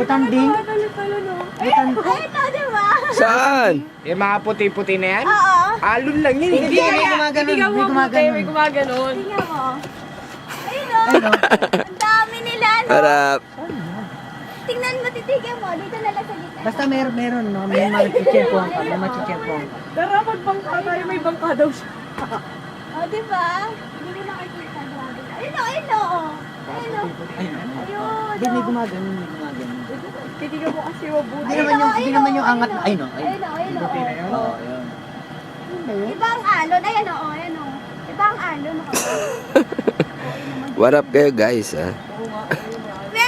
tanding. Ayun o, di ba? Saan? Yung mga puti-puti na yan? Oo. Alon lang yun. Hindi, may gumaganon. May gumaganon. Tingnan mo. Ayun o. Ang dami nila, no? Harap. Tingnan mo, titigan mo. Dito na lang sa gitna. Basta meron, no? May machichempong ka. May machichempong ka. Tara, magbangka tayo. May bangka daw siya. O, di ba? Hindi mo nakikita. Grabe. Ayun o, ayun o. Ayun o. Ayun. Hindi, may gumaganon. May gumaganon. Titigan mo kasi mabuti. Hindi naman yung angat na. Ayun o. Ayun o, ayun o. Oo, yun. Ibang alon. Ayan o, ayan o. Ibang alon. What up kayo guys, ha? Oo nga.